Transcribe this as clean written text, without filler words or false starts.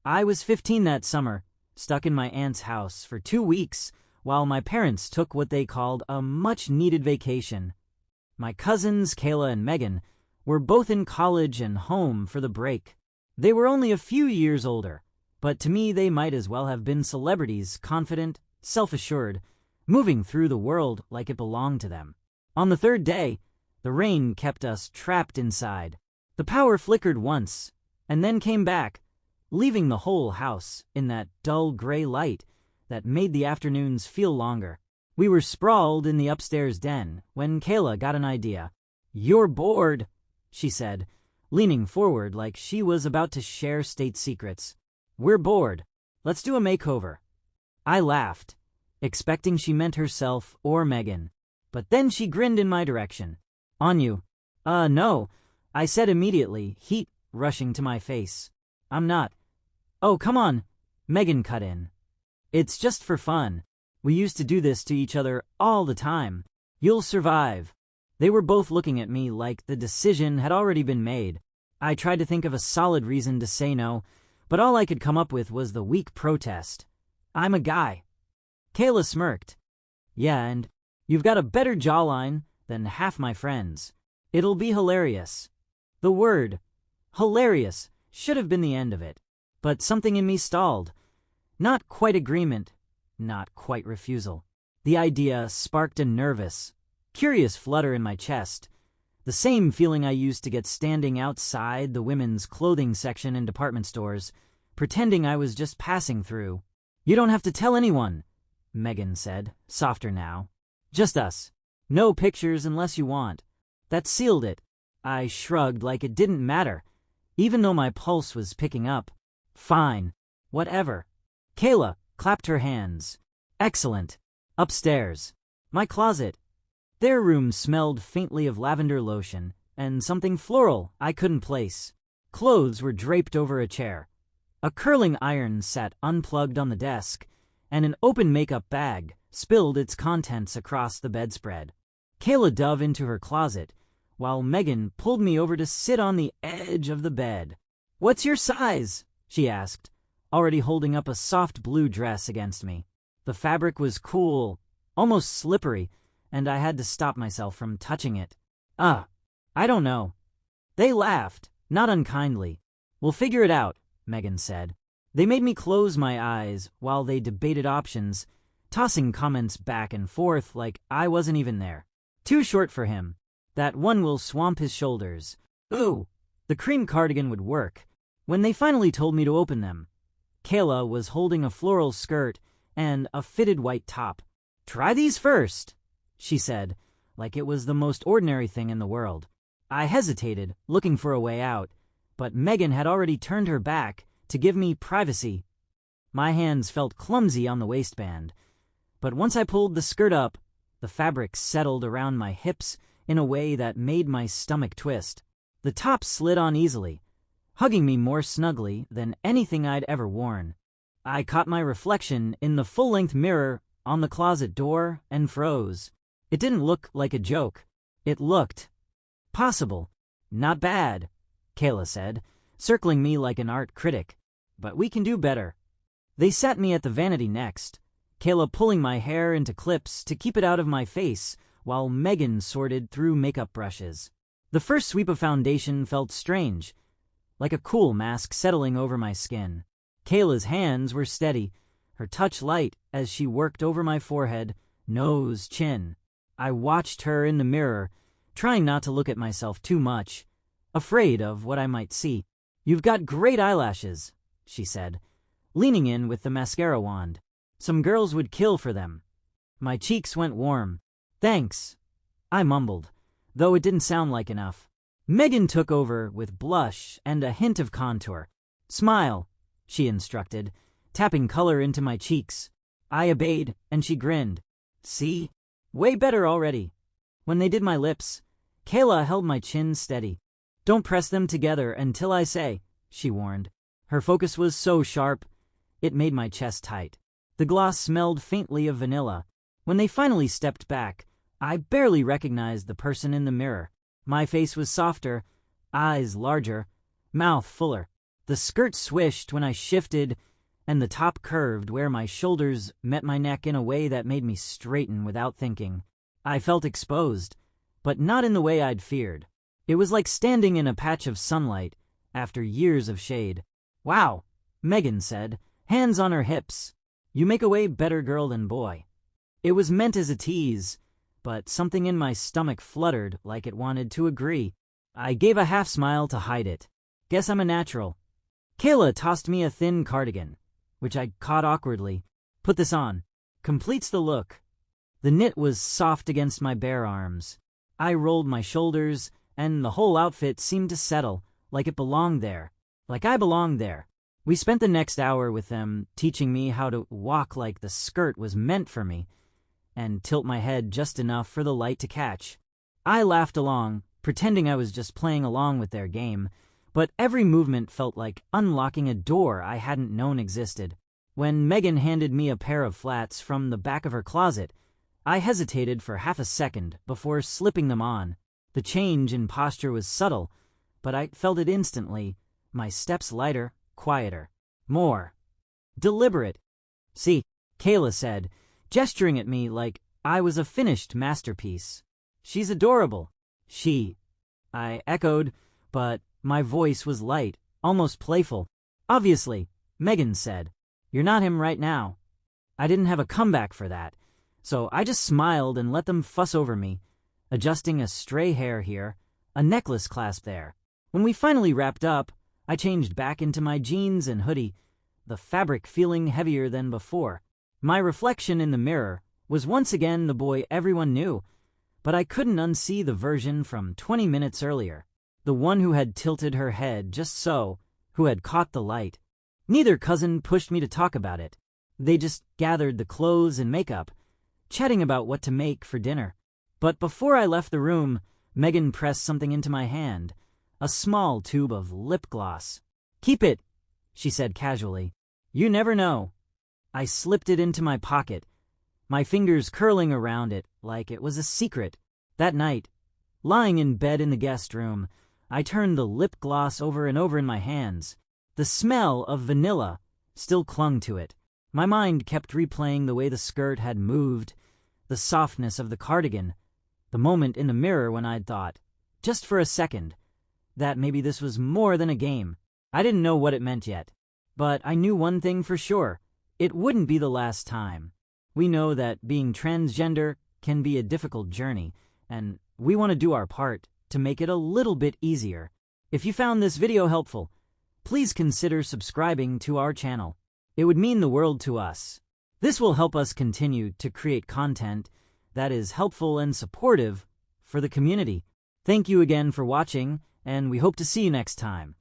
I was 15 that summer, stuck in my aunt's house for 2 weeks while my parents took what they called a much-needed vacation. My cousins, Kayla and Megan, were both in college and home for the break. They were only a few years older, but to me they might as well have been celebrities, confident, self-assured, moving through the world like it belonged to them. On the third day, the rain kept us trapped inside. The power flickered once, and then came back, leaving the whole house in that dull gray light that made the afternoons feel longer. We were sprawled in the upstairs den when Kayla got an idea. "You're bored," she said, leaning forward like she was about to share state secrets. "We're bored. Let's do a makeover." I laughed, expecting she meant herself or Megan, but then she grinned in my direction. "On you." No," I said immediately, heat rushing to my face. "I'm not." "Oh, come on," Megan cut in. "It's just for fun. We used to do this to each other all the time. You'll survive." They were both looking at me like the decision had already been made. I tried to think of a solid reason to say no, but all I could come up with was the weak protest. "I'm a guy." Kayla smirked. "Yeah, and you've got a better jawline than half my friends. It'll be hilarious." The word hilarious should have been the end of it, but something in me stalled. Not quite agreement, not quite refusal. The idea sparked a nervous, curious flutter in my chest, the same feeling I used to get standing outside the women's clothing section in department stores, pretending I was just passing through. "You don't have to tell anyone," Megan said, softer now. "Just us. No pictures unless you want." That sealed it. I shrugged like it didn't matter, even though my pulse was picking up. "Fine. Whatever." Kayla clapped her hands. "Excellent. Upstairs. My closet." Their room smelled faintly of lavender lotion and something floral I couldn't place. Clothes were draped over a chair. A curling iron sat unplugged on the desk, and an open makeup bag spilled its contents across the bedspread. Kayla dove into her closet, while Megan pulled me over to sit on the edge of the bed. "What's your size?" she asked, already holding up a soft blue dress against me. The fabric was cool, almost slippery, and I had to stop myself from touching it. I don't know." They laughed, not unkindly. "We'll figure it out," Megan said. They made me close my eyes while they debated options, tossing comments back and forth like I wasn't even there. "Too short for him. That one will swamp his shoulders. Ooh, the cream cardigan would work." When they finally told me to open them, Kayla was holding a floral skirt and a fitted white top. "Try these first," she said, like it was the most ordinary thing in the world. I hesitated, looking for a way out, but Megan had already turned her back to give me privacy. My hands felt clumsy on the waistband, but once I pulled the skirt up, the fabric settled around my hips in a way that made my stomach twist. The top slid on easily, hugging me more snugly than anything I'd ever worn. I caught my reflection in the full-length mirror on the closet door and froze. It didn't look like a joke. It looked possible. "Not bad," Kayla said, circling me like an art critic. "But we can do better." They sat me at the vanity next, Kayla pulling my hair into clips to keep it out of my face while Megan sorted through makeup brushes. The first sweep of foundation felt strange, like a cool mask settling over my skin. Kayla's hands were steady, her touch light as she worked over my forehead, nose, chin. I watched her in the mirror, trying not to look at myself too much, afraid of what I might see. "You've got great eyelashes," she said, leaning in with the mascara wand. "Some girls would kill for them." My cheeks went warm. "Thanks," I mumbled, though it didn't sound like enough. Megan took over with blush and a hint of contour. "Smile," she instructed, tapping color into my cheeks. I obeyed, and she grinned. "See? Way better already." When they did my lips, Kayla held my chin steady. "Don't press them together until I say," she warned. Her focus was so sharp, it made my chest tight. The gloss smelled faintly of vanilla. When they finally stepped back, I barely recognized the person in the mirror. My face was softer, eyes larger, mouth fuller. The skirt swished when I shifted, and the top curved where my shoulders met my neck in a way that made me straighten without thinking. I felt exposed, but not in the way I'd feared. It was like standing in a patch of sunlight after years of shade. "Wow," Megan said, hands on her hips. "You make a way better girl than boy." It was meant as a tease, but something in my stomach fluttered like it wanted to agree. I gave a half smile to hide it. "Guess I'm a natural." Kayla tossed me a thin cardigan, which I caught awkwardly. "Put this on. Completes the look." The knit was soft against my bare arms. I rolled my shoulders, and the whole outfit seemed to settle, like it belonged there. Like I belonged there. We spent the next hour with them, teaching me how to walk like the skirt was meant for me, and tilt my head just enough for the light to catch. I laughed along, pretending I was just playing along with their game, but every movement felt like unlocking a door I hadn't known existed. When Megan handed me a pair of flats from the back of her closet, I hesitated for half a second before slipping them on. The change in posture was subtle, but I felt it instantly. My steps lighter, quieter, more deliberate. "See," Kayla said, gesturing at me like I was a finished masterpiece. "She's adorable." "She," I echoed, but my voice was light, almost playful. "Obviously," Megan said. "You're not him right now." I didn't have a comeback for that, so I just smiled and let them fuss over me, adjusting a stray hair here, a necklace clasp there. When we finally wrapped up, I changed back into my jeans and hoodie, the fabric feeling heavier than before. My reflection in the mirror was once again the boy everyone knew, but I couldn't unsee the version from 20 minutes earlier, the one who had tilted her head just so, who had caught the light. Neither cousin pushed me to talk about it. They just gathered the clothes and makeup, chatting about what to make for dinner. But before I left the room, Megan pressed something into my hand, a small tube of lip gloss. "Keep it," she said casually. "You never know." I slipped it into my pocket, my fingers curling around it like it was a secret. That night, lying in bed in the guest room, I turned the lip gloss over and over in my hands. The smell of vanilla still clung to it. My mind kept replaying the way the skirt had moved, the softness of the cardigan, the moment in the mirror when I'd thought, just for a second, that maybe this was more than a game. I didn't know what it meant yet, but I knew one thing for sure. It wouldn't be the last time. We know that being transgender can be a difficult journey, and we want to do our part to make it a little bit easier. If you found this video helpful, please consider subscribing to our channel. It would mean the world to us. This will help us continue to create content that is helpful and supportive for the community. Thank you again for watching, and we hope to see you next time.